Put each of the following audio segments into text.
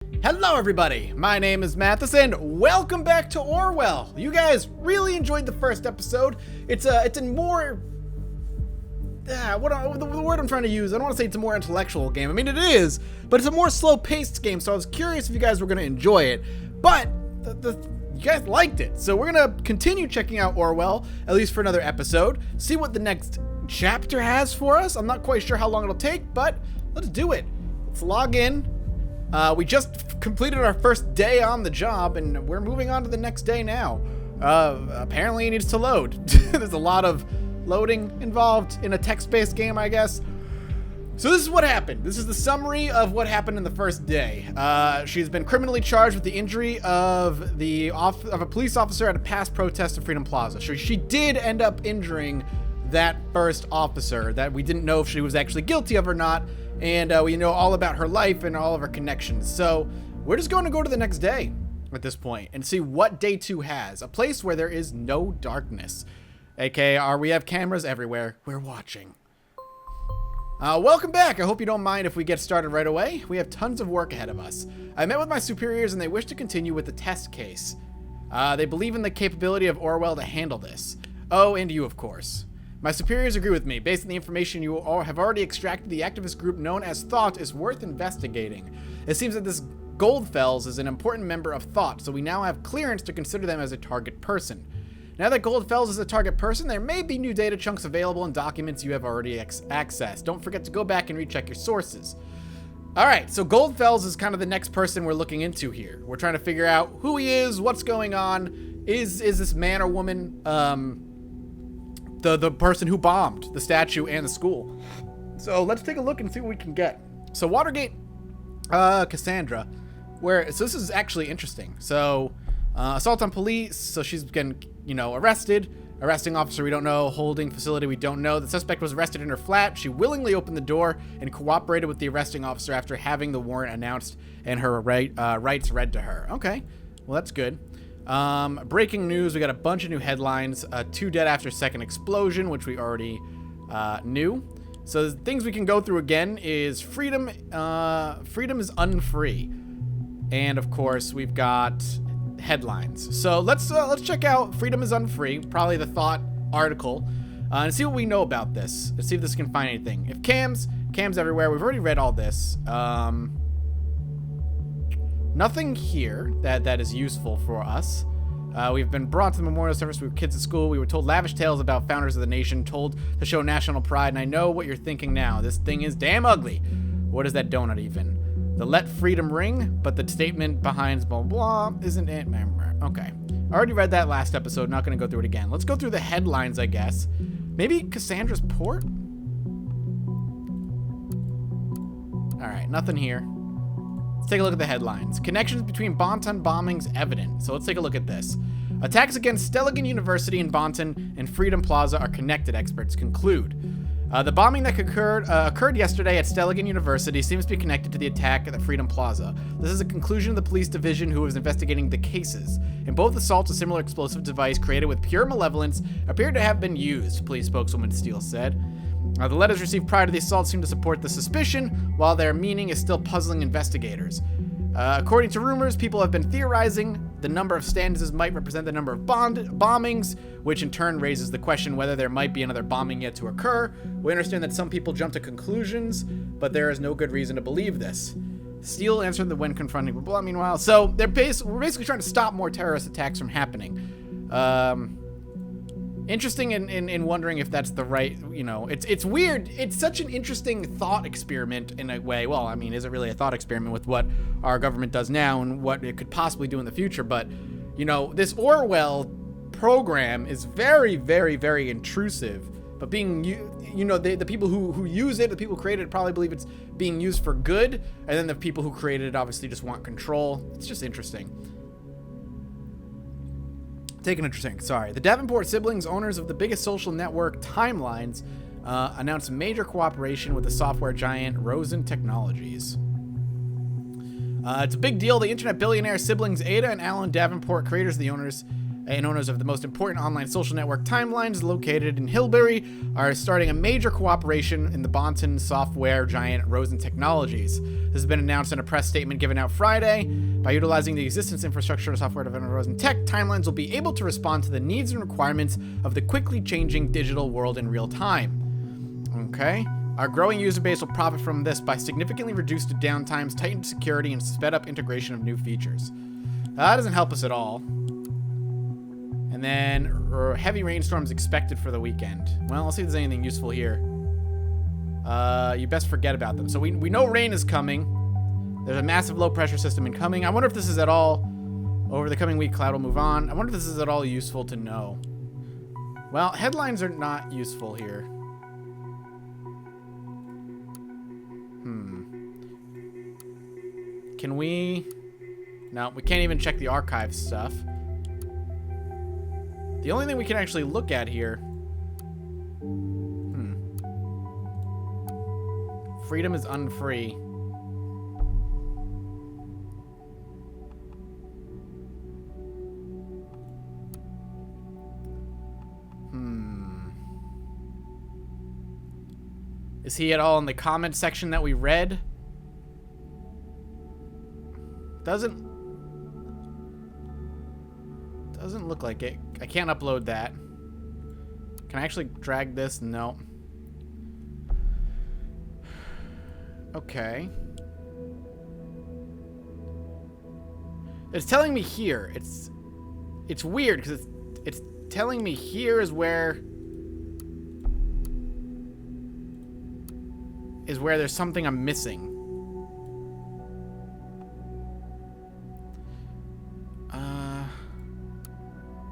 Hello everybody, my name is Mathis and welcome back to Orwell. You guys really enjoyed the first episode. It's a more, the word I'm trying to use, I don't want to say it's a more intellectual game. I mean it is, but it's a more slow-paced game, so I was curious if you guys were going to enjoy it. But you guys liked it, so we're going to continue checking out Orwell, at least for another episode, see what the next chapter has for us. I'm not quite sure how long it'll take, but let's do it. Let's log in. We just completed our first day on the job, and we're moving on to the next day now. Apparently it needs to load. There's a lot of loading involved in a text-based game, I guess. So this is what happened. This is the summary of what happened in the first day. She's been criminally charged with the injury of a police officer at a past protest at Freedom Plaza. So she did end up injuring that first officer that we didn't know if she was actually guilty of or not. And we know all about her life and all of her connections. So we're just going to go to the next day at this point and see what day 2 has. A place where there is no darkness. AKA, we have cameras everywhere. We're watching. Welcome back. I hope you don't mind if we get started right away. We have tons of work ahead of us. I met with my superiors and they wish to continue with the test case. They believe in the capability of Orwell to handle this. Oh, and you, of course. My superiors agree with me. Based on the information you all have already extracted, the activist group known as Thought is worth investigating. It seems that this GOLDFELS is an important member of Thought, so we now have clearance to consider them as a target person. Now that GOLDFELS is a target person, there may be new data chunks available in documents you have already accessed. Don't forget to go back and recheck your sources. Alright, so GOLDFELS is kind of the next person we're looking into here. We're trying to figure out who he is, what's going on, is this man or woman, the person who bombed the statue and the school. So let's take a look and see what we can get. So Watergate, Cassandra, so this is actually interesting. So assault on police, so she's been, arrested. Arresting officer, we don't know. Holding facility, we don't know. The suspect was arrested in her flat. She willingly opened the door and cooperated with the arresting officer after having the warrant announced and her rights read to her. Okay, well that's good. Breaking news, we got a bunch of new headlines. 2 dead after second explosion, which we already knew. So the things we can go through again is freedom is unfree. And of course, we've got headlines. So let's check out freedom is unfree, probably the Thought article, and see what we know about this. Let's see if this can find anything. If cams everywhere, we've already read all this. Nothing here that is useful for us. We've been brought to the memorial service. We were kids at school. We were told lavish tales about founders of the nation, told to show national pride. And I know what you're thinking now. This thing is damn ugly. What is that donut even? The let freedom ring, but the statement behind blah, blah, isn't it? Okay. I already read that last episode. Not going to go through it again. Let's go through the headlines, I guess. Maybe Cassandra's port? All right. Nothing here. Let's take a look at the headlines. Connections between Bonton bombings evident. So let's take a look at this. Attacks against Stelligan University in Bonton and Freedom Plaza are connected, experts conclude. The bombing that occurred yesterday at Stelligan University seems to be connected to the attack at the Freedom Plaza. This is a conclusion of the police division who is investigating the cases. In both assaults, a similar explosive device created with pure malevolence appeared to have been used, police spokeswoman Steele said. The letters received prior to the assault seem to support the suspicion, while their meaning is still puzzling investigators. According to rumors, people have been theorizing the number of stanzas might represent the number of bombings, which in turn raises the question whether there might be another bombing yet to occur. We understand that some people jump to conclusions, but there is no good reason to believe this. Steele answered that when confronting blah, blah, meanwhile. So we're basically trying to stop more terrorist attacks from happening. Interesting in wondering if that's the right, it's weird. It's such an interesting thought experiment in a way. Well, I mean, is it really a thought experiment with what our government does now and what it could possibly do in the future? But, this Orwell program is very, very, very intrusive. But being, the people who use it, the people who created it probably believe it's being used for good. And then the people who created it obviously just want control. It's just interesting. The Davenport siblings, owners of the biggest social network, Timelines, announced major cooperation with the software giant Rosen Technologies. It's a big deal. The internet billionaire siblings Ada and Alan Davenport, creators of the owners, and owners of the most important online social network Timelines, located in Hillbury, are starting a major cooperation in the Bonton software giant Rosen Technologies. This has been announced in a press statement given out Friday. By utilizing the existence infrastructure of software development Rosen Tech, Timelines will be able to respond to the needs and requirements of the quickly changing digital world in real time. Okay. Our growing user base will profit from this by significantly reduced downtimes, tightened security, and sped up integration of new features. That doesn't help us at all. And then heavy rainstorms expected for the weekend. Well, let's see if there's anything useful here. You best forget about them. So we know rain is coming. There's a massive low pressure system incoming. I wonder if this is at all, over the coming week, cloud will move on. I wonder if this is at all useful to know. Well, headlines are not useful here. Can we? No, we can't even check the archive stuff. The only thing we can actually look at here. Freedom is unfree. Is he at all in the comment section that we read? Doesn't look like it. I can't upload that. Can I actually drag this? No. Okay. It's telling me here. It's weird because it's telling me here is where there's something I'm missing.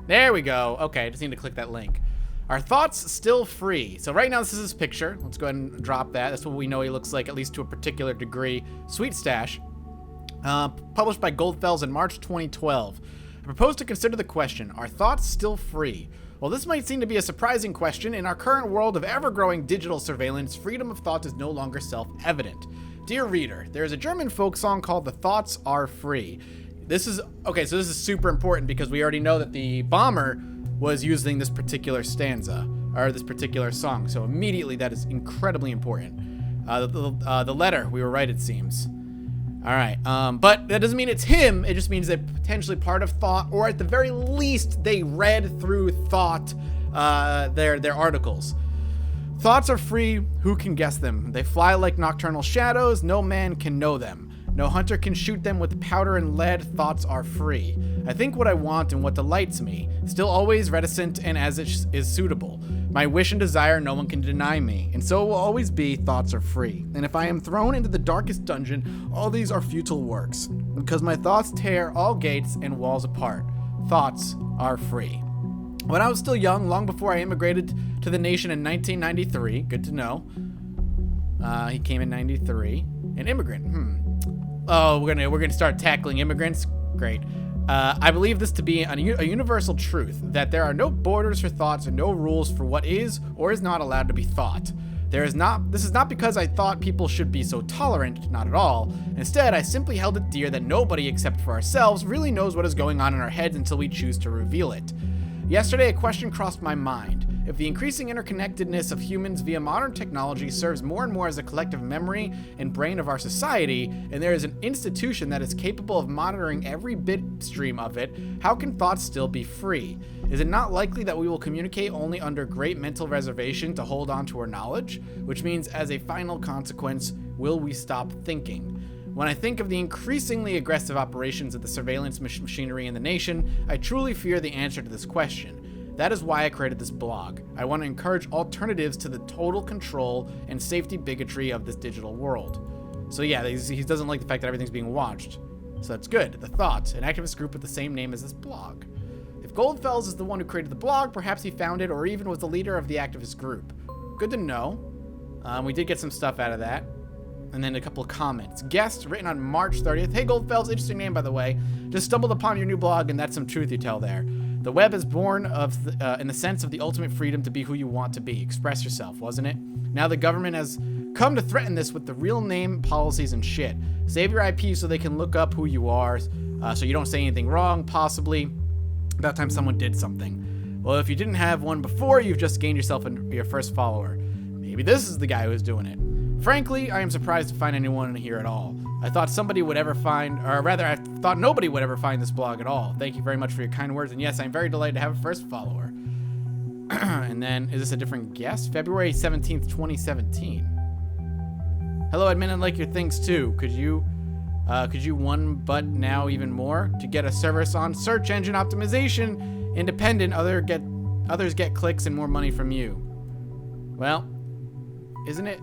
There we go. Okay, I just need to click that link. Are thoughts still free? So right now this is his picture. Let's go ahead and drop that. That's what we know he looks like, at least to a particular degree. Sweet stash. Published by GOLDFELS in March 2012. I propose to consider the question, are thoughts still free? Well, this might seem to be a surprising question. In our current world of ever-growing digital surveillance, freedom of thought is no longer self-evident. Dear reader, there is a German folk song called "The Thoughts Are Free." This is super important because we already know that the bomber was using this particular stanza, or this particular song. So immediately that is incredibly important. The letter, we were right, it seems. All right, but that doesn't mean it's him. It just means they're potentially part of thought, or at the very least, they read through thought their articles. Thoughts are free, who can guess them? They fly like nocturnal shadows, no man can know them. No hunter can shoot them with powder and lead, thoughts are free. I think what I want and what delights me, still always reticent and as it is suitable. My wish and desire no one can deny me, and so it will always be, thoughts are free. And if I am thrown into the darkest dungeon, all these are futile works, because my thoughts tear all gates and walls apart. Thoughts are free. When I was still young, long before I immigrated to the nation in 1993, good to know. He came in 93. An immigrant, Oh, we're gonna start tackling immigrants. Great. I believe this to be a universal truth, that there are no borders for thoughts and no rules for what is or is not allowed to be thought. This is not because I thought people should be so tolerant, not at all. Instead, I simply held it dear that nobody except for ourselves really knows what is going on in our heads until we choose to reveal it. Yesterday, a question crossed my mind. If the increasing interconnectedness of humans via modern technology serves more and more as a collective memory and brain of our society, and there is an institution that is capable of monitoring every bit stream of it, how can thoughts still be free? Is it not likely that we will communicate only under great mental reservation to hold on to our knowledge? Which means, as a final consequence, will we stop thinking? When I think of the increasingly aggressive operations of the surveillance machinery in the nation, I truly fear the answer to this question. That is why I created this blog. I want to encourage alternatives to the total control and safety bigotry of this digital world. So yeah, he doesn't like the fact that everything's being watched. So that's good. The Thought, an activist group with the same name as this blog. If GOLDFELS is the one who created the blog, perhaps he founded or even was the leader of the activist group. Good to know. We did get some stuff out of that. And then a couple of comments. Guest, written on March 30th. Hey GOLDFELS, interesting name by the way. Just stumbled upon your new blog and that's some truth you tell there. The web is born in the sense of the ultimate freedom to be who you want to be. Express yourself, wasn't it? Now the government has come to threaten this with the real name, policies, and shit. Save your IP so they can look up who you are, so you don't say anything wrong, possibly. About time someone did something. Well, if you didn't have one before, you've just gained yourself your first follower. Maybe this is the guy who's doing it. Frankly, I am surprised to find anyone here at all. I thought somebody would ever find, or rather, I thought nobody would ever find this blog at all. Thank you very much for your kind words, and yes, I'm very delighted to have a first follower. And then, is this a different guest? February 17th, 2017. Hello, admin, and like your things too. Could you one but now even more to get a service on search engine optimization, independent, others get clicks and more money from you. Well, isn't it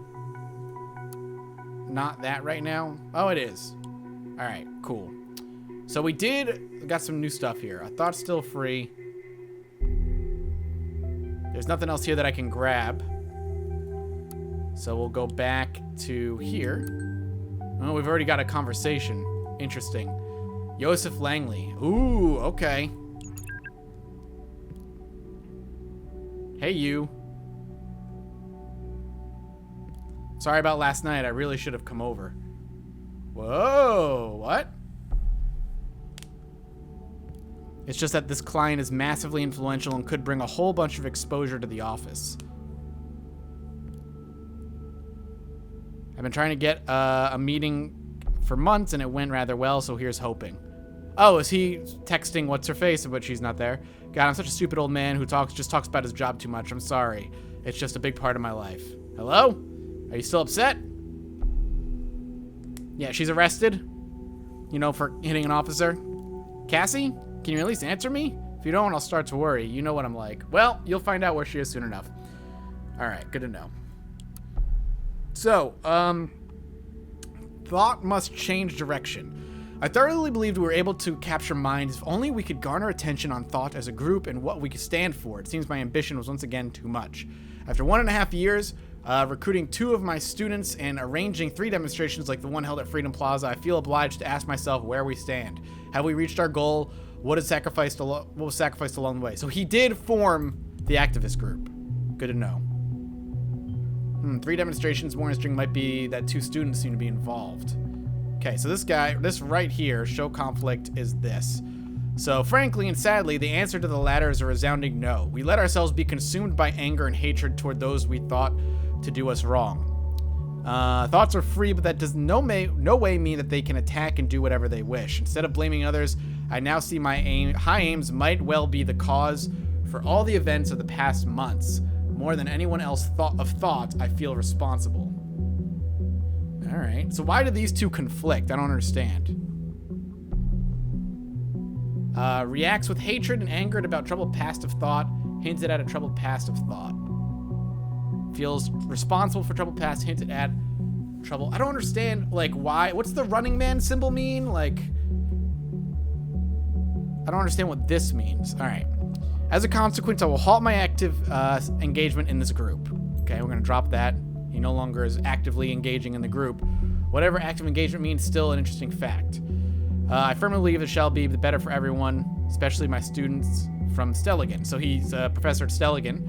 not that right now? Oh, it is. All right, cool. So we got some new stuff here. I thought still free. There's nothing else here that I can grab. So we'll go back to here. Oh, we've already got a conversation. Interesting. Joseph Langley. Ooh, okay. Hey, you. Sorry about last night. I really should have come over. Whoa, what? It's just that this client is massively influential and could bring a whole bunch of exposure to the office. I've been trying to get a meeting for months, and it went rather well, so here's hoping. Oh, is he texting what's-her-face, but she's not there? God, I'm such a stupid old man who just talks about his job too much. I'm sorry. It's just a big part of my life. Hello? Are you still upset? Yeah, she's arrested. You know, for hitting an officer. Cassie? Can you at least answer me? If you don't, I'll start to worry. You know what I'm like. Well, you'll find out where she is soon enough. Alright, good to know. So, thought must change direction. I thoroughly believed we were able to capture minds if only we could garner attention on thought as a group and what we could stand for. It seems my ambition was once again too much. After 1.5 years, recruiting 2 of my students and arranging 3 demonstrations like the one held at Freedom Plaza, I feel obliged to ask myself where we stand. Have we reached our goal? What was sacrificed along the way? So he did form the activist group. Good to know. 3 demonstrations, more string might be that 2 students seem to be involved. Okay, so this right here, show conflict, is this. So frankly and sadly, the answer to the latter is a resounding no. We let ourselves be consumed by anger and hatred toward those we thought to do us wrong. Thoughts are free, but that does no way mean that they can attack and do whatever they wish. Instead of blaming others, I now see my high aims might well be the cause for all the events of the past months. More than anyone else thought, I feel responsible. All right. So why do these 2 conflict? I don't understand. Reacts with hatred and anger about troubled past of thought. Hinted at a troubled past of thought. Feels responsible for troubled past. Hinted at trouble. I don't understand, like, why. What's the Running Man symbol mean? Like, I don't understand what this means. All right. As a consequence, I will halt my active engagement in this group. Okay, we're going to drop that. He no longer is actively engaging in the group. Whatever active engagement means, still an interesting fact. I firmly believe it shall be the better for everyone, especially my students from Stelligan. So he's a professor at Stelligan.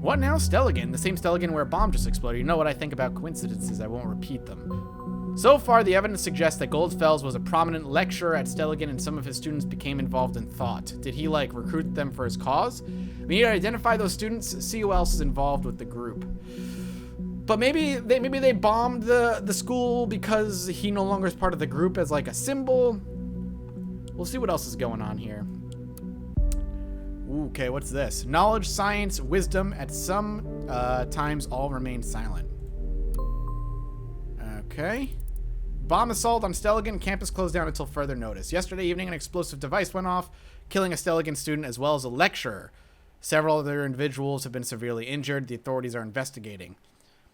What now, Stelligan? The same Stelligan where a bomb just exploded. You know what I think about coincidences. I won't repeat them. So far, the evidence suggests that GOLDFELS was a prominent lecturer at Stelligan and some of his students became involved in thought. Did he, like, recruit them for his cause? We need to identify those students, see who else is involved with the group. But maybe they bombed the school because he no longer is part of the group as, like, a symbol. We'll see what else is going on here. Ooh, okay, what's this? Knowledge, science, wisdom, at some times all remain silent. Okay. Bomb assault on Stelligan. Campus closed down until further notice. Yesterday evening, an explosive device went off, killing a Stelligan student as well as a lecturer. Several other individuals have been severely injured. The authorities are investigating.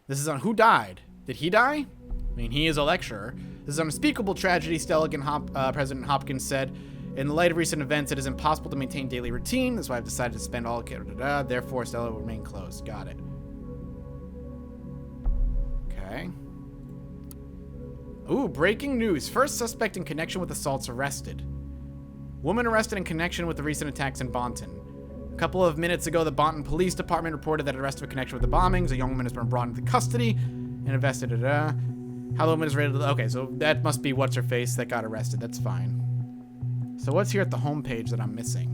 This is on who died. Did he die? I mean, he is a lecturer. This is an unspeakable tragedy, Stelligan President Hopkins said. In the light of recent events, it is impossible to maintain daily routine. That's why I've decided to spend all... Therefore, Stella will remain closed. Got it. Okay. Ooh, breaking news. First suspect in connection with assaults arrested. Woman arrested in connection with the recent attacks in Bonton. A couple of minutes ago, the Bonton Police Department reported that arrested in connection with the bombings. A young woman has been brought into custody and investigated. How the woman is rated. Okay, so that must be what's-her-face that got arrested. That's fine. So what's here at the home page that I'm missing?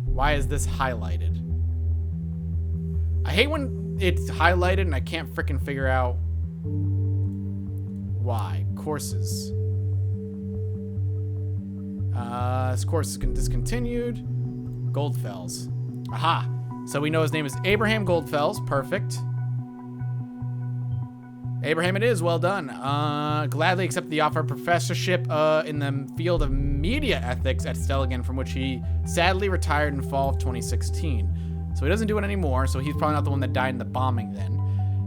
Why is this highlighted? I hate when it's highlighted and I can't frickin' figure out why. Courses. This course is discontinued. GOLDFELS. Aha. So we know his name is Abraham GOLDFELS. Perfect. Abraham it is. Well done. Gladly accept the offer of professorship in the field of media ethics at Stelligan, from which he sadly retired in fall of 2016. So he doesn't do it anymore, so he's probably not the one that died in the bombing then.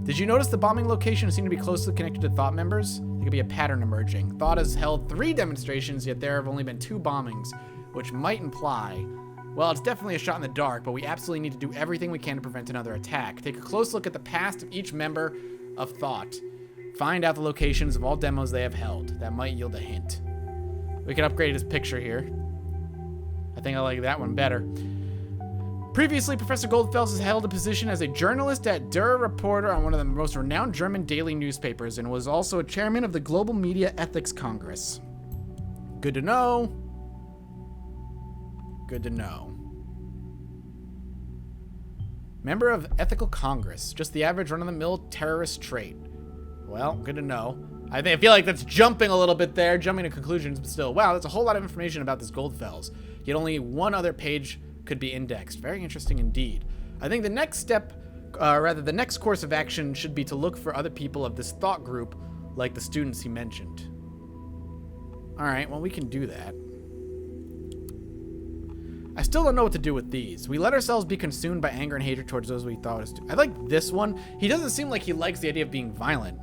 Did you notice the bombing location seemed to be closely connected to Thought members? There could be a pattern emerging. Thought has held 3 demonstrations, yet there have only been 2 bombings, which might imply... Well, it's definitely a shot in the dark, but we absolutely need to do everything we can to prevent another attack. Take a close look at the past of each member of Thought. Find out the locations of all demos they have held. That might yield a hint. We can upgrade his picture here. I think I like that one better. Previously, Professor GOLDFELS has held a position as a journalist at Der Reporter on one of the most renowned German daily newspapers, and was also a chairman of the Global Media Ethics Congress. Good to know. Good to know. Member of Ethical Congress. Just the average run-of-the-mill terrorist trait. Well, good to know. I feel like that's jumping a little bit there, jumping to conclusions, but still. Wow, that's a whole lot of information about this GOLDFELS. Yet only one other page could be indexed. Very interesting indeed. I think the next step, the next course of action should be to look for other people of this thought group, like the students he mentioned. Alright, well, we can do that. I still don't know what to do with these. We let ourselves be consumed by anger and hatred towards those we thought was... I like this one. He doesn't seem like he likes the idea of being violent.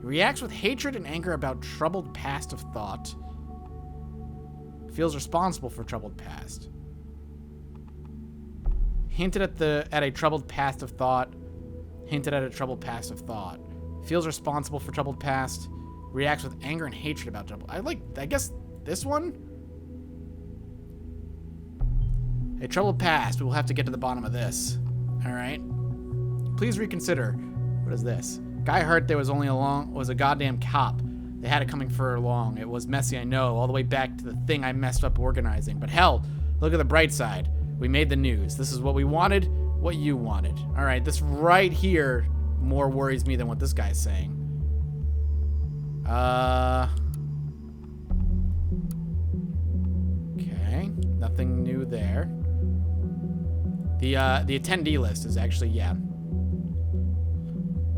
He reacts with hatred and anger about troubled past of thought. Feels responsible for troubled past. Hinted at a troubled past of thought. Hinted at a troubled past of thought. Feels responsible for troubled past. Reacts with anger and hatred about trouble. I guess this one? A troubled past. We will have to get to the bottom of this. Alright. Please reconsider. What is this? Guy heard there was a goddamn cop. They had it coming for long. It was messy, I know, all the way back to the thing I messed up organizing. But hell, look at the bright side. We made the news. This is what we wanted. What you wanted. All right, this right here more worries me than what this guy's saying. Okay, nothing new there. The attendee list is actually, yeah.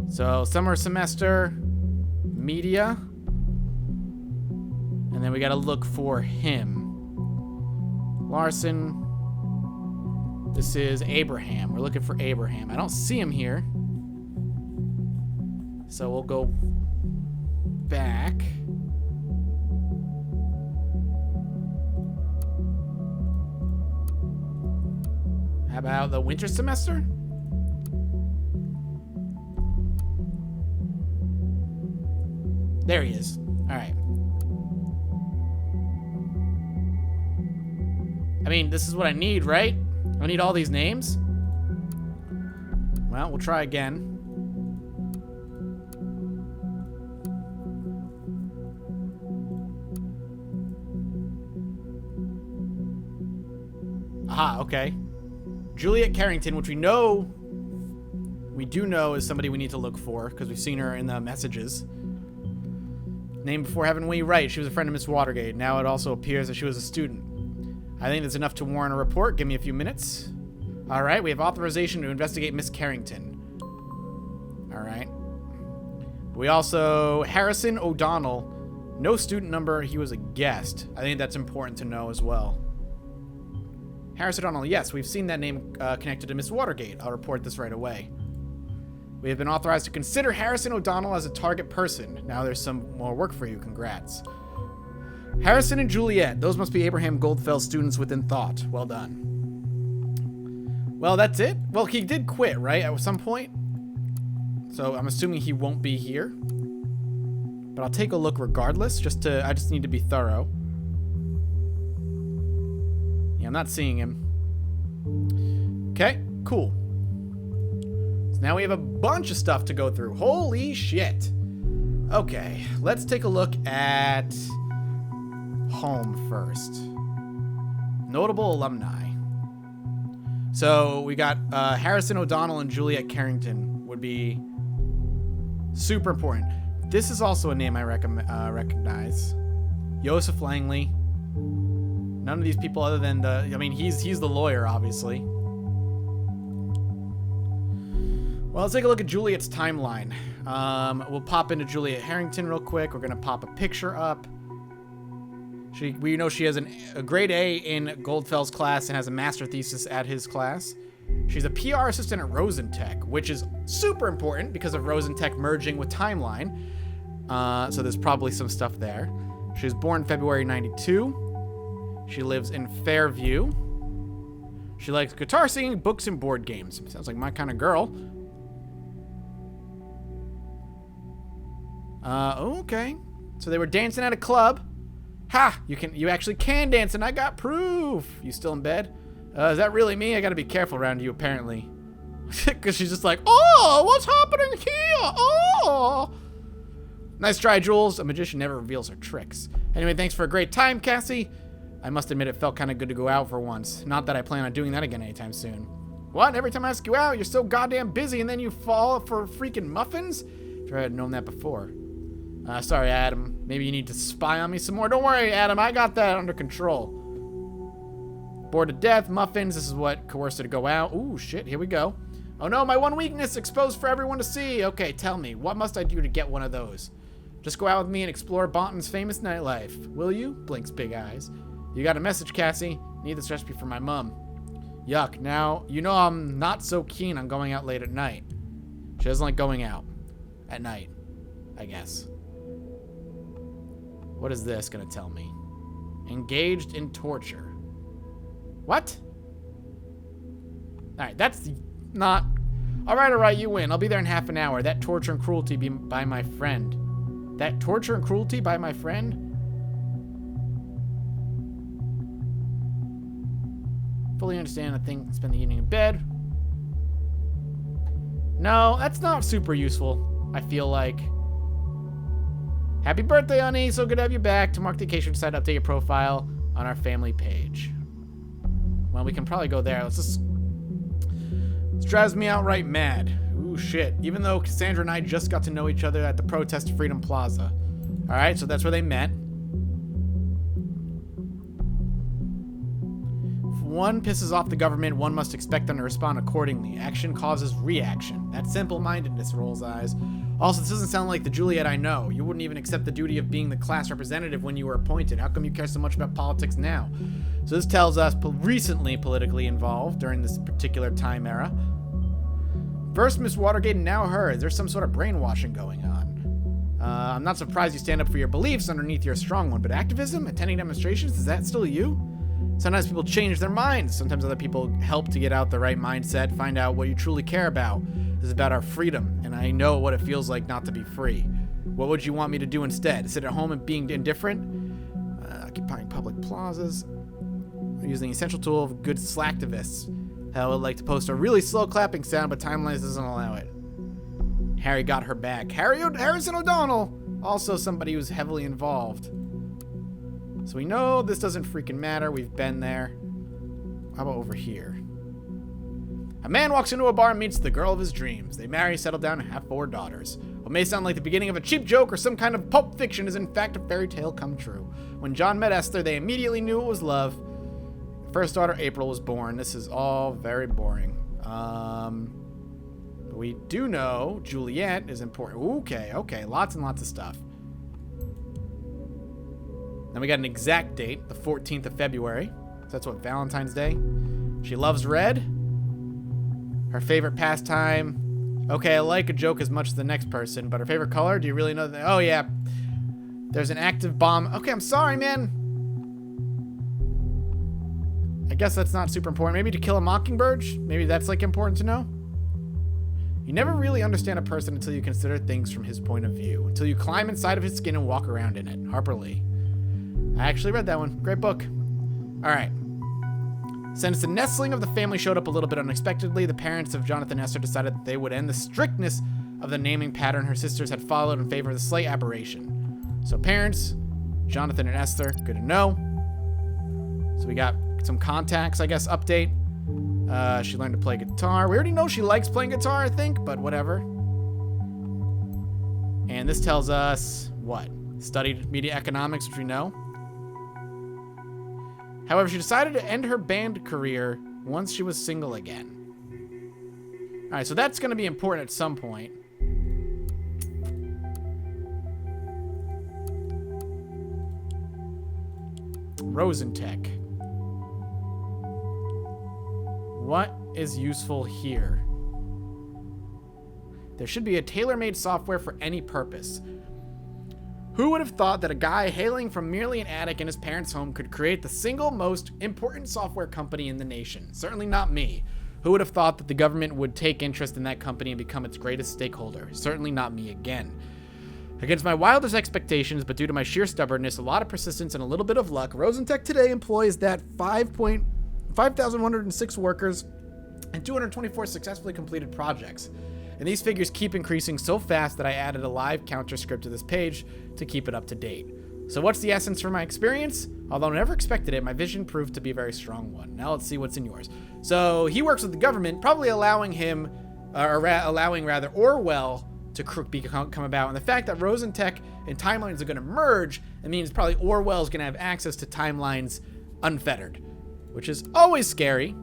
So summer semester, media, and then we gotta look for him. Larson. This is Abraham. We're looking for Abraham. I don't see him here. So we'll go back. How about the winter semester? There he is. All right. I mean, this is what I need, right? I need all these names. Well, we'll try again. Aha, okay. Juliet KERRINGTON, which we do know is somebody we need to look for, because we've seen her in the messages. Name before having we right. She was a friend of Miss Watergate. Now it also appears that she was a student. I think that's enough to warrant a report. Give me a few minutes. All right, we have authorization to investigate Miss KERRINGTON. All right. We also... Harrison O'Donnell. No student number. He was a guest. I think that's important to know as well. Harrison O'Donnell. Yes, we've seen that name connected to Miss Watergate. I'll report this right away. We have been authorized to consider Harrison O'Donnell as a target person. Now there's some more work for you. Congrats. Harrison and Juliet. Those must be Abraham GOLDFELS students within thought. Well done. Well, that's it. Well, he did quit, right? At some point. So I'm assuming he won't be here. But I'll take a look regardless. I just need to be thorough. Yeah, I'm not seeing him. Okay, cool. So now we have a bunch of stuff to go through. Holy shit. Okay, let's take a look at home first. Notable alumni. So we got Harrison O'Donnell and Juliet Kerrington would be super important. This is also a name I recognize. Joseph Langley. None of these people other than he's the lawyer, obviously. Well, let's take a look at Juliet's timeline. We'll pop into Juliet Harrington real quick. We're going to pop a picture up. We know she has a grade A in GOLDFELS class and has a master thesis at his class. She's a PR assistant at Rosentech, which is super important because of Rosentech merging with Timeline. So there's probably some stuff there. She was born February 92. She lives in Fairview. She likes guitar singing, books, and board games. Sounds like my kind of girl. Okay. So they were dancing at a club. Ha! You actually can dance, and I got proof. You still in bed? Is that really me? I gotta be careful around you, apparently. Because she's just like, oh, what's happening here? Oh! Nice try, Jules. A magician never reveals her tricks. Anyway, thanks for a great time, Cassie. I must admit it felt kind of good to go out for once. Not that I plan on doing that again anytime soon. What? Every time I ask you out, you're so goddamn busy, and then you fall for freaking muffins? If I had known that before. Sorry, Adam. Maybe you need to spy on me some more. Don't worry, Adam. I got that under control. Bored to death. Muffins. This is what coerced her to go out. Ooh, shit. Here we go. Oh, no. My one weakness exposed for everyone to see. Okay, tell me. What must I do to get one of those? Just go out with me and explore Bonton's famous nightlife. Will you? Blinks big eyes. You got a message, Cassie. Need this recipe for my mom. Yuck. Now, you know I'm not so keen on going out late at night. She doesn't like going out. At night. I guess. What is this going to tell me? Engaged in torture. What? Alright, that's not... Alright, you win. I'll be there in half an hour. That torture and cruelty by my friend. That torture and cruelty by my friend? Fully understand. I think spend the evening in bed. No, that's not super useful, I feel like. Happy birthday, honey. So good to have you back. To mark the occasion, decide to update your profile on our family page. Well, we can probably go there. This drives me outright mad. Ooh, shit. Even though Cassandra and I just got to know each other at the protest at Freedom Plaza. All right, so that's where they met. If one pisses off the government, one must expect them to respond accordingly. Action causes reaction. That simple-mindedness rolls eyes. Also, this doesn't sound like the Juliet I know. You wouldn't even accept the duty of being the class representative when you were appointed. How come you care so much about politics now? So this tells us recently politically involved during this particular time era. First Miss Watergate and now her. There's some sort of brainwashing going on. I'm not surprised you stand up for your beliefs underneath your strong one, but activism, attending demonstrations, is that still you? Sometimes people change their minds. Sometimes other people help to get out the right mindset, find out what you truly care about. This is about our freedom, and I know what it feels like not to be free. What would you want me to do instead? Sit at home and being indifferent? Occupying public plazas? Using the essential tool of good slacktivists. Hell, I would like to post a really slow clapping sound, but Timelines doesn't allow it. Harry got her back. Harrison O'Donnell! Also somebody who's heavily involved. So we know this doesn't freaking matter. We've been there. How about over here? A man walks into a bar and meets the girl of his dreams. They marry, settle down, and have 4 daughters. What may sound like the beginning of a cheap joke or some kind of pulp fiction is in fact a fairy tale come true. When John met Esther, they immediately knew it was love. First daughter, April, was born. This is all very boring. We do know Juliet is important. Okay. Lots and lots of stuff. Then we got an exact date, the 14th of February. So that's what, Valentine's Day? She loves red. Her favorite pastime. Okay, I like a joke as much as the next person, but her favorite color? Do you really know that? Oh, yeah. There's an active bomb. Okay, I'm sorry, man. I guess that's not super important. Maybe to kill a mockingbird? Maybe that's, like, important to know? You never really understand a person until you consider things from his point of view. Until you climb inside of his skin and walk around in it. Harper Lee. I actually read that one. Great book. All right. Since the nestling of the family showed up a little bit unexpectedly, the parents of Jonathan and Esther decided that they would end the strictness of the naming pattern her sisters had followed in favor of the slight aberration. So parents, Jonathan and Esther, good to know. So we got some contacts, I guess, update. She learned to play guitar. We already know she likes playing guitar, I think, but whatever. And this tells us what? Studied media economics, which we know. However, she decided to end her band career once she was single again. All right, so that's going to be important at some point. Rosentech. What is useful here? There should be a tailor-made software for any purpose. Who would have thought that a guy hailing from merely an attic in his parents' home could create the single most important software company in the nation? Certainly not me. Who would have thought that the government would take interest in that company and become its greatest stakeholder? Certainly not me again. Against my wildest expectations, but due to my sheer stubbornness, a lot of persistence, and a little bit of luck, Rosentech today employs that 5,106 workers and 224 successfully completed projects. And these figures keep increasing so fast that I added a live counter script to this page to keep it up to date. So what's the essence from my experience? Although I never expected it, my vision proved to be a very strong one. Now let's see what's in yours. So he works with the government, probably allowing Orwell to come about. And the fact that Rosentech and timelines are going to merge, it means probably Orwell is going to have access to timelines unfettered, which is always scary.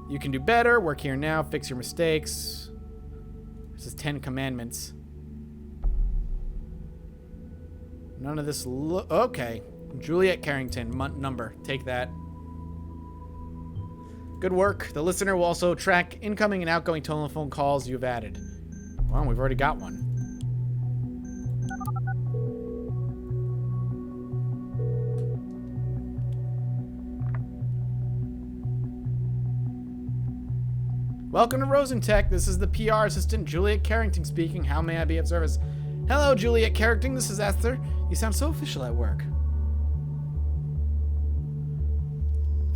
You can do better, work here now, fix your mistakes. This is 10 commandments. None of this, okay. Juliet KERRINGTON, month number, take that. Good work. The listener will also track incoming and outgoing telephone calls you've added. Well, we've already got one. Welcome to Rosentech. This is the PR assistant, Juliet KERRINGTON speaking. How may I be of service? Hello, Juliet KERRINGTON. This is Esther. You sound so official at work.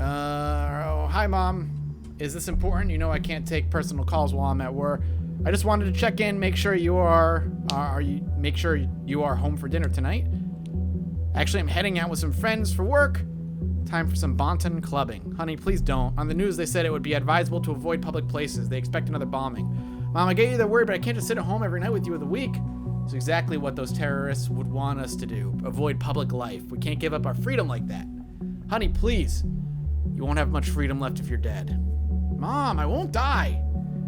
Oh, hi, Mom. Is this important? You know I can't take personal calls while I'm at work. I just wanted to check in, make sure you are home for dinner tonight. Actually, I'm heading out with some friends for work. Time for some Bonton clubbing. Honey, please don't. On the news, they said it would be advisable to avoid public places. They expect another bombing. Mom, I get you that word, but I can't just sit at home every night with you of the week. It's exactly what those terrorists would want us to do. Avoid public life. We can't give up our freedom like that. Honey, please. You won't have much freedom left if you're dead. Mom, I won't die.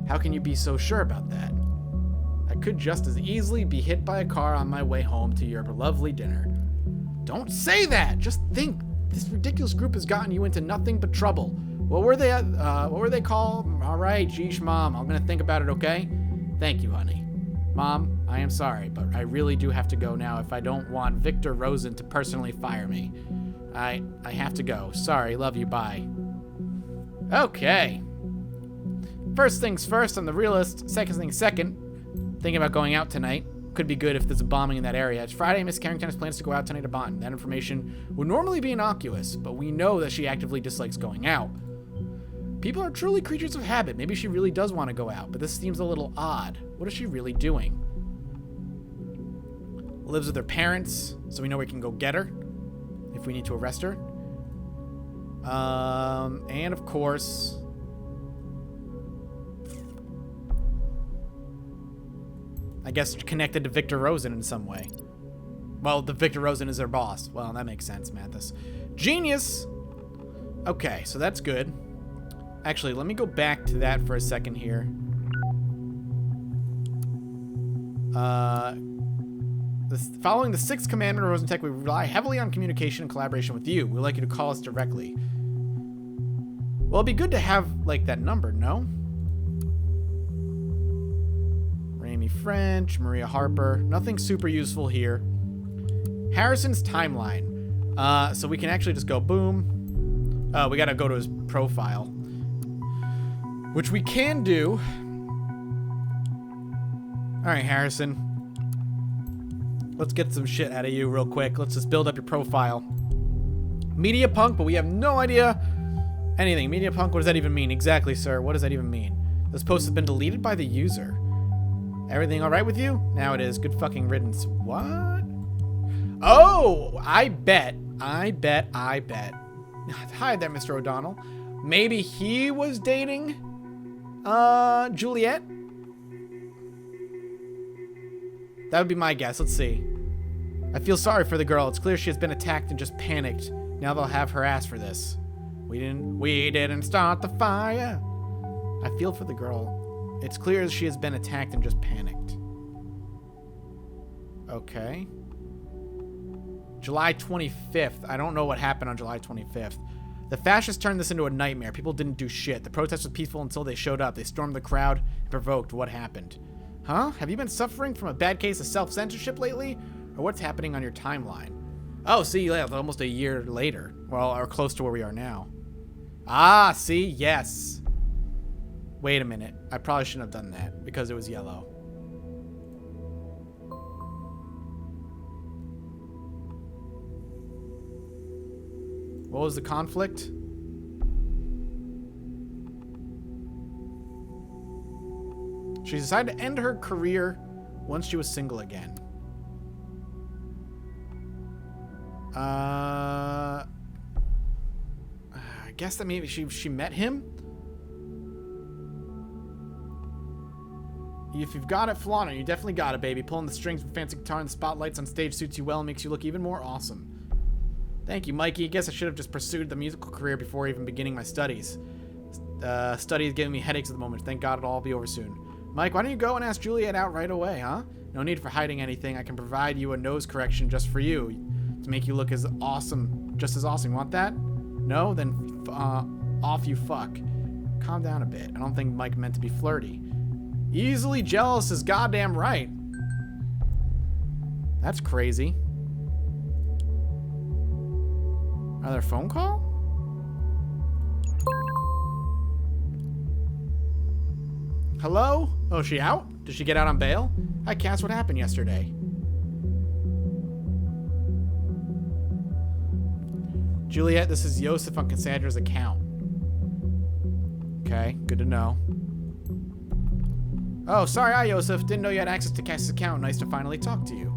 How can you be so sure about that? I could just as easily be hit by a car on my way home to your lovely dinner. Don't say that. Just think. This ridiculous group has gotten you into nothing but trouble. What were they called? All right, geesh, Mom. I'm gonna think about it, okay? Thank you, honey. Mom, I am sorry, but I really do have to go now if I don't want Victor Rosen to personally fire me. I have to go. Sorry, love you, bye. Okay. First things first, I'm the realist. Second things second. Thinking about going out tonight. Could be good if there's a bombing in that area. It's Friday. Miss KERRINGTON has plans to go out tonight to bond. That information would normally be innocuous, but we know that she actively dislikes going out. People are truly creatures of habit. Maybe she really does want to go out, but this seems a little odd. What is she really doing? Lives with her parents, so we know we can go get her if we need to arrest her. And of course, I guess connected to Victor Rosen in some way. Well, the Victor Rosen is her boss. Well, that makes sense, Mathis. Genius! Okay, so that's good. Actually, let me go back to that for a second here. Following the sixth commandment of Rosentech, we rely heavily on communication and collaboration with you. We'd like you to call us directly. Well, it'd be good to have, like, that number, no? Amy French, Maria Harper. Nothing super useful here. Harrison's timeline. So we can actually just go boom. We gotta go to his profile, which we can do. All right, Harrison. Let's get some shit out of you real quick. Let's just build up your profile. Media punk, but we have no idea anything. Media punk, what does that even mean? Exactly, sir. What does that even mean? This post has been deleted by the user. Everything all right with you? Now it is. Good fucking riddance. What? Oh, I bet. Hi there, Mr. O'Donnell. Maybe he was dating Juliet? That would be my guess. Let's see. I feel sorry for the girl. It's clear she has been attacked and just panicked. Now they'll have her ass for this. We didn't start the fire. I feel for the girl. It's clear she has been attacked and just panicked. Okay. July 25th. I don't know what happened on July 25th. The fascists turned this into a nightmare. People didn't do shit. The protest was peaceful until they showed up. They stormed the crowd and provoked. What happened? Huh? Have you been suffering from a bad case of self-censorship lately? Or what's happening on your timeline? Oh, see, yeah, almost a year later. Well, or close to where we are now. Ah, see? Yes. Wait a minute. I probably shouldn't have done that because it was yellow. What was the conflict? She decided to end her career once she was single again. I guess that maybe she met him? If you've got it, flaunt it. You definitely got it, baby. Pulling the strings with fancy guitar and the spotlights on stage suits you well and makes you look even more awesome. Thank you, Mikey. I guess I should have just pursued the musical career before even beginning my studies. Studies giving me headaches at the moment. Thank God it'll all be over soon. Mike, why don't you go and ask Juliet out right away, huh? No need for hiding anything. I can provide you a nose correction just for you to make you look as awesome, just as awesome. You want that? No? Then off you fuck. Calm down a bit. I don't think Mike meant to be flirty. Easily jealous is goddamn right. That's crazy. Another phone call? Hello? Oh, is she out? Did she get out on bail? Hi, Cass, what happened yesterday? Juliet, this is Joseph on Cassandra's account. Okay, good to know. Oh, sorry, hi, Joseph. Didn't know you had access to Cass's account. Nice to finally talk to you.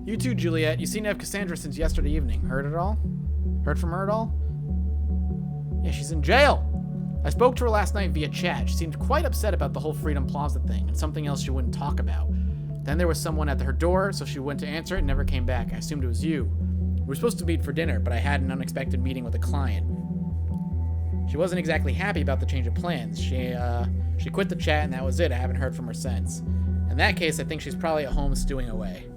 You too, Juliet. You seem to have Cassandra since yesterday evening. Heard it all? Heard from her at all? Yeah, she's in jail. I spoke to her last night via chat. She seemed quite upset about the whole Freedom Plaza thing and something else she wouldn't talk about. Then there was someone at her door, so she went to answer it and never came back. I assumed it was you. We were supposed to meet for dinner, but I had an unexpected meeting with a client. She wasn't exactly happy about the change of plans. She quit the chat and that was it. I haven't heard from her since. In that case, I think she's probably at home stewing away.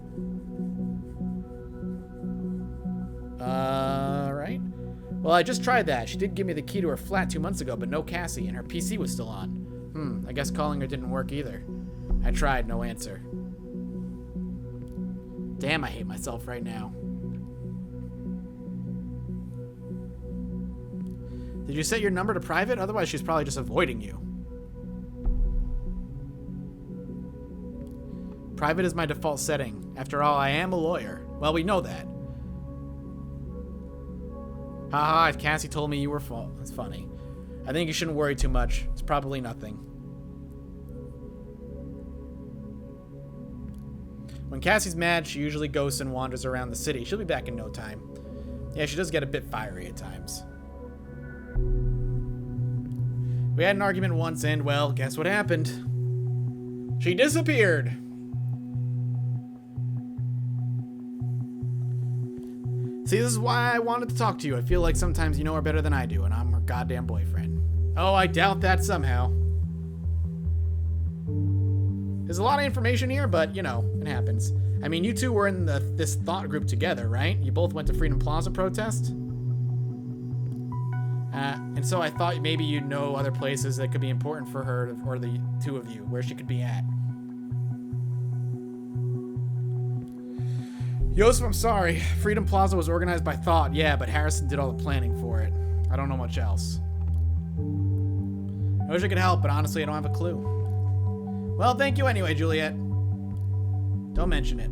Right. Well, I just tried that. She did give me the key to her flat 2 months ago, but no Cassie, and her PC was still on. I guess calling her didn't work either. I tried, no answer. Damn, I hate myself right now. Did you set your number to private? Otherwise, she's probably just avoiding you. Private is my default setting. After all, I am a lawyer. Well, we know that. Haha, if Cassie told me you were full. That's funny. I think you shouldn't worry too much. It's probably nothing. When Cassie's mad, she usually ghosts and wanders around the city. She'll be back in no time. Yeah, she does get a bit fiery at times. We had an argument once and, well, guess what happened? She disappeared. See, this is why I wanted to talk to you. I feel like sometimes you know her better than I do, and I'm her goddamn boyfriend. Oh, I doubt that somehow. There's a lot of information here, but, you know, it happens. I mean, you two were in this thought group together, right? You both went to Freedom Plaza protest? And so I thought maybe you'd know other places that could be important for her, or the two of you, where she could be at. Joseph, I'm sorry. Freedom Plaza was organized by Thought, yeah, but Harrison did all the planning for it. I don't know much else. I wish I could help, but honestly, I don't have a clue. Well, thank you anyway, Juliet. Don't mention it.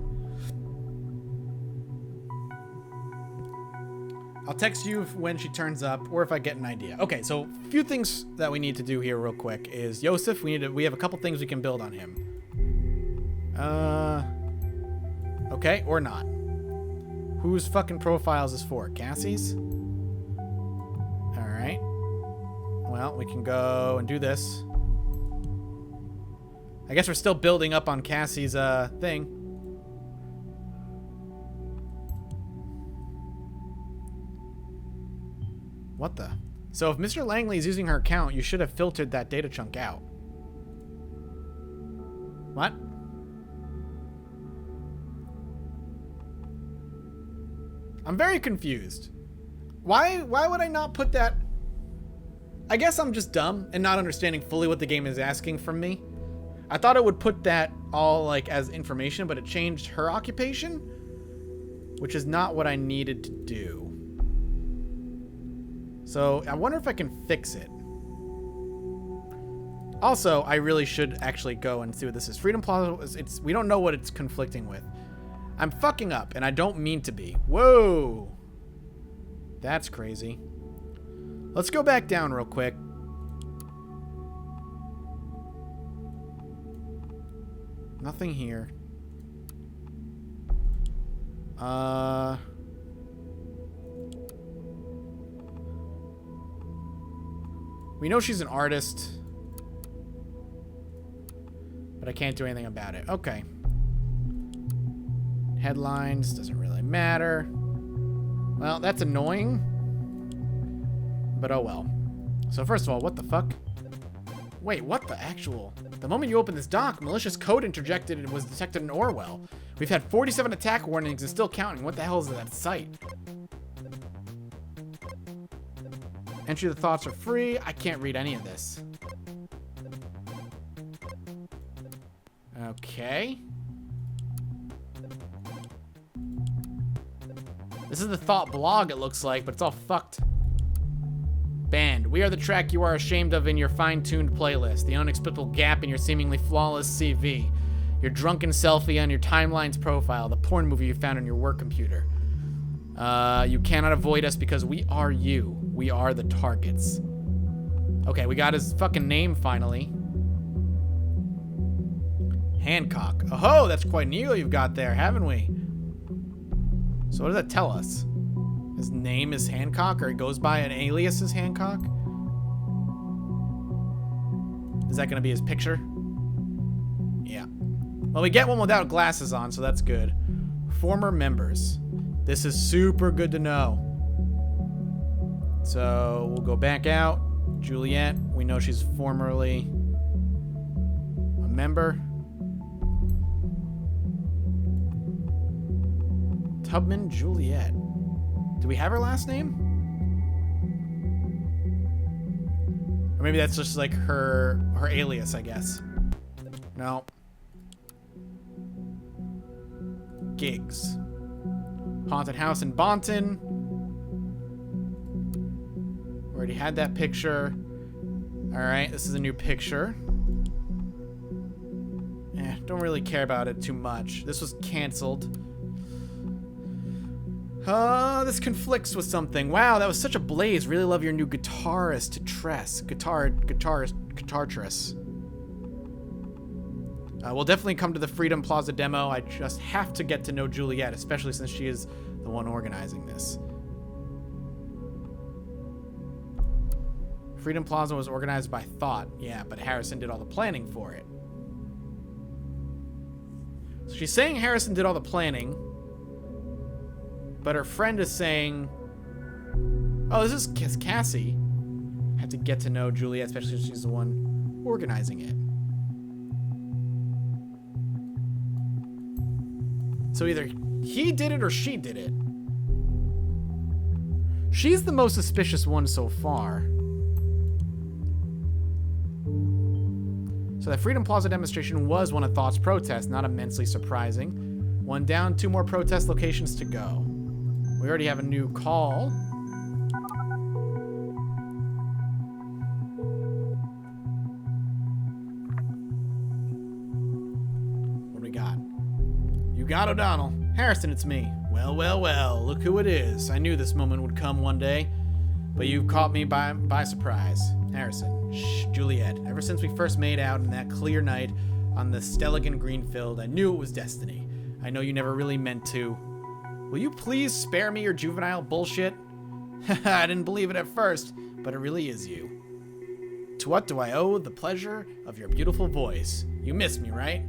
I'll text you when she turns up, or if I get an idea. Okay, so a few things that we need to do here real quick is Yosef. We have a couple things we can build on him. Okay, or not. Whose fucking profiles is for? Cassie's? Alright. Well, we can go and do this. I guess we're still building up on Cassie's thing. What the? So if Mr. Langley is using her account, you should have filtered that data chunk out. What? I'm very confused. Why would I not put that? I guess I'm just dumb and not understanding fully what the game is asking from me. I thought it would put that all like as information, but it changed her occupation, which is not what I needed to do. So I wonder if I can fix it. Also, I really should actually go and see what this is. Freedom Plaza, we don't know what it's conflicting with. I'm fucking up, and I don't mean to be. Whoa. That's crazy. Let's go back down real quick. Nothing here. We know she's an artist, but I can't do anything about it. Okay. Headlines, doesn't really matter. Well, that's annoying, but oh well. So first of all, what the fuck? Wait, what the actual? The moment you open this dock, malicious code interjected and was detected in Orwell. We've had 47 attack warnings and still counting. What the hell is that site? Entry of the thoughts are free. I can't read any of this. Okay. This is the thought blog, it looks like, but it's all fucked. Banned. We are the track you are ashamed of in your fine-tuned playlist. The unexplicable gap in your seemingly flawless CV. Your drunken selfie on your timeline's profile. The porn movie you found on your work computer. You cannot avoid us because we are you. We are the targets. Okay, we got his fucking name finally. Hancock. Oh, that's quite an ego you've got there, haven't we? So what does that tell us? His name is Hancock, or he goes by an alias as Hancock? Is that gonna be his picture? Yeah. Well, we get one without glasses on, so that's good. Former members. This is super good to know. So we'll go back out. Juliet, we know she's formerly a member. Tubman Juliet. Do we have her last name? Or maybe that's just like her alias, I guess. No. Gigs. Haunted house in Bonton. Already had that picture. Alright, this is a new picture. Don't really care about it too much. This was canceled. This conflicts with something. Wow, that was such a blaze. Really love your new guitarist Tress. Guitartress. We'll definitely come to the Freedom Plaza demo. I just have to get to know Juliet, especially since she is the one organizing this. Freedom Plaza was organized by Thought. Yeah, but Harrison did all the planning for it. So she's saying Harrison did all the planning. But her friend is saying, oh, this is Cassie. I have to get to know Juliet, especially since she's the one organizing it. So either he did it or she did it. She's the most suspicious one so far. So the Freedom Plaza demonstration was one of Thought's protests, not immensely surprising. One down, 2 more protest locations to go. We already have a new call. What do we got? got O'Donnell. Harrison, it's me. Well, well, well, look who it is. I knew this moment would come one day, but you caught me by surprise. Harrison, shh, Juliet. Ever since we first made out in that clear night on the Stelligan Greenfield, I knew it was destiny. I know you never really meant to. Will you please spare me your juvenile bullshit? I didn't believe it at first, but it really is you. To what do I owe the pleasure of your beautiful voice? You miss me, right?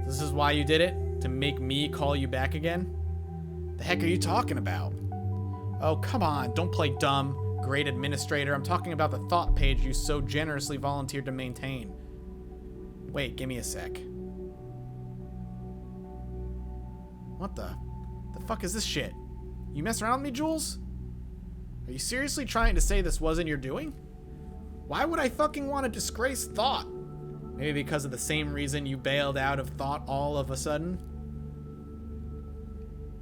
This is why you did it? To make me call you back again? The heck are you talking about? Oh, come on, don't play dumb, great administrator. I'm talking about the thought page you so generously volunteered to maintain. Wait, give me a sec. What the fuck is this shit? You mess around with me, Jules? Are you seriously trying to say this wasn't your doing? Why would I fucking want to disgrace Thought? Maybe because of the same reason you bailed out of Thought all of a sudden?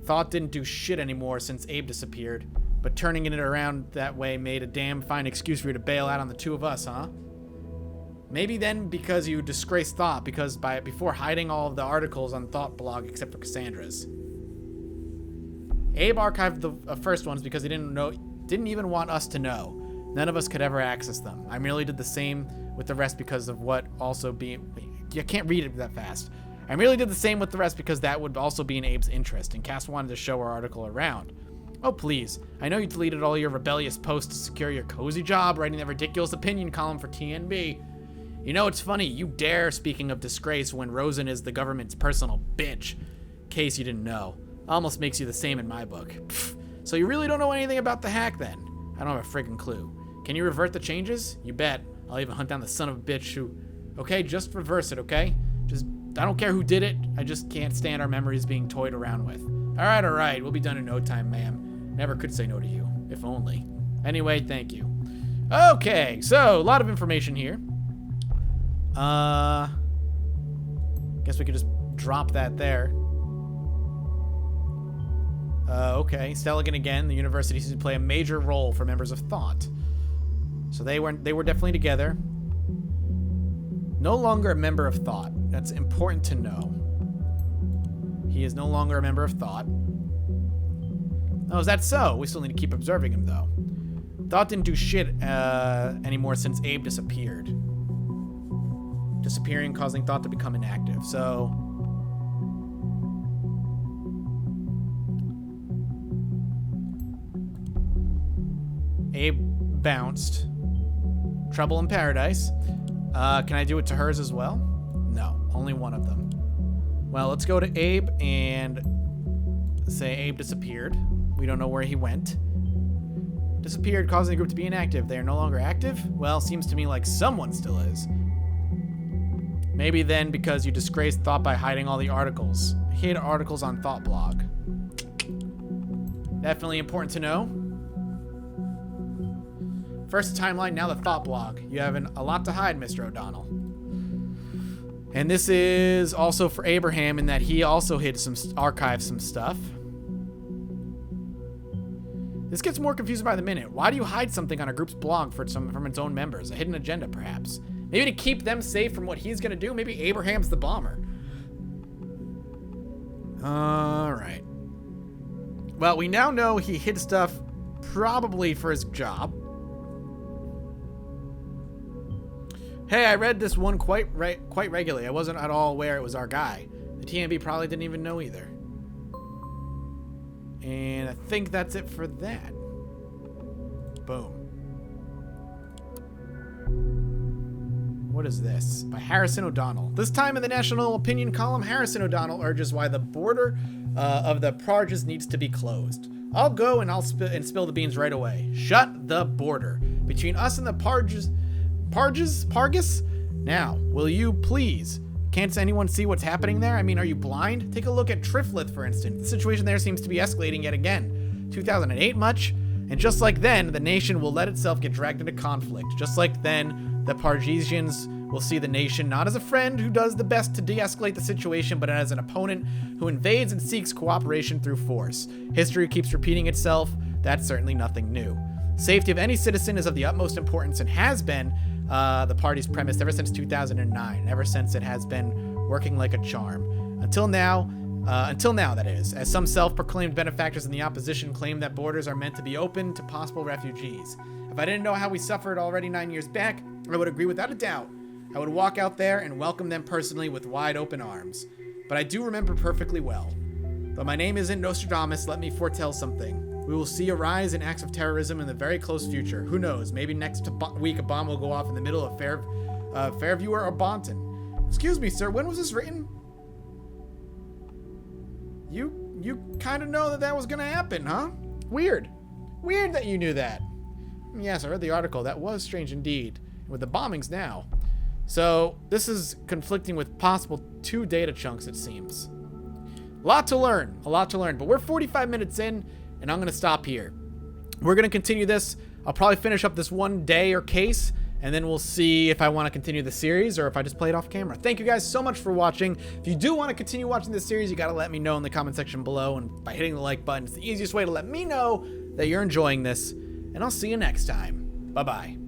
Thought didn't do shit anymore since Abe disappeared, but turning it around that way made a damn fine excuse for you to bail out on the two of us, huh? Maybe then because you disgraced Thought before hiding all of the articles on Thought blog except for Cassandra's. Abe archived the first ones because he didn't even want us to know. None of us could ever access them. I merely did the same with the rest because of what also being... You can't read it that fast. I merely did the same with the rest because that would also be in Abe's interest, and Cass wanted to show our article around. Oh, please. I know you deleted all your rebellious posts to secure your cozy job writing that ridiculous opinion column for TNB. You know, it's funny. You dare, speaking of disgrace, when Rosen is the government's personal bitch. In case you didn't know. Almost makes you the same in my book. Pfft. So you really don't know anything about the hack, then? I don't have a friggin' clue. Can you revert the changes? You bet. I'll even hunt down the son of a bitch who... Okay, just reverse it, okay? I don't care who did it. I just can't stand our memories being toyed around with. All right. We'll be done in no time, ma'am. Never could say no to you. If only. Anyway, thank you. Okay, so a lot of information here. Guess we could just drop that there. Okay, Stelligan again. The university seems to play a major role for members of Thought. So they were definitely together. No longer a member of Thought. That's important to know. He is no longer a member of Thought. Oh, is that so? We still need to keep observing him, though. Thought didn't do shit anymore since Abe disappeared. Disappearing, causing Thought to become inactive. So... Abe bounced. Trouble in Paradise. Can I do it to hers as well? No, only one of them. Well, let's go to Abe and say Abe disappeared. We don't know where he went. Disappeared, causing the group to be inactive. They are no longer active? Well, seems to me like someone still is. Maybe then because you disgraced Thought by hiding all the articles. Hid articles on Thought blog. Definitely important to know. First timeline, now the Thought blog. You have a lot to hide, Mr. O'Donnell. And this is also for Abraham in that he also archived some stuff. This gets more confusing by the minute. Why do you hide something on a group's blog from its own members? A hidden agenda, perhaps. Maybe to keep them safe from what he's going to do. Maybe Abraham's the bomber. All right. Well, we now know he hid stuff probably for his job. Hey, I read this one quite regularly. I wasn't at all aware it was our guy. The TNB probably didn't even know either. And I think that's it for that. Boom. What is this? By Harrison O'Donnell. This time in the national opinion column, Harrison O'Donnell urges why the border of the Parges needs to be closed. I'll go and spill the beans right away. Shut the border between us and the Parges. Pargus? Now, will you please? Can't anyone see what's happening there? I mean, are you blind? Take a look at Triflith, for instance. The situation there seems to be escalating yet again. 2008 much? And just like then, the nation will let itself get dragged into conflict. Just like then, the Pargesians will see the nation not as a friend who does the best to de-escalate the situation, but as an opponent who invades and seeks cooperation through force. History keeps repeating itself. That's certainly nothing new. Safety of any citizen is of the utmost importance and has been the party's premise ever since 2009, ever since it has been working like a charm. Until now, Until now, that is, as some self-proclaimed benefactors in the opposition claim that borders are meant to be open to possible refugees. If I didn't know how we suffered already 9 years back, I would agree without a doubt. I would walk out there and welcome them personally with wide open arms. But I do remember perfectly well. Though my name isn't Nostradamus, let me foretell something. We will see a rise in acts of terrorism in the very close future. Who knows? Maybe next week a bomb will go off in the middle of Fairview or Bonton. Excuse me, sir. When was this written? You kind of know that was going to happen, huh? Weird. Weird that you knew that. Yes, I read the article. That was strange indeed. With the bombings now. So, this is conflicting with possible 2 data chunks, it seems. A lot to learn. But we're 45 minutes in, and I'm going to stop here. We're going to continue this. I'll probably finish up this one day or case, and then we'll see if I want to continue the series or if I just play it off camera. Thank you guys so much for watching. If you do want to continue watching this series, you got to let me know in the comment section below, and by hitting the like button, it's the easiest way to let me know that you're enjoying this, and I'll see you next time. Bye-bye.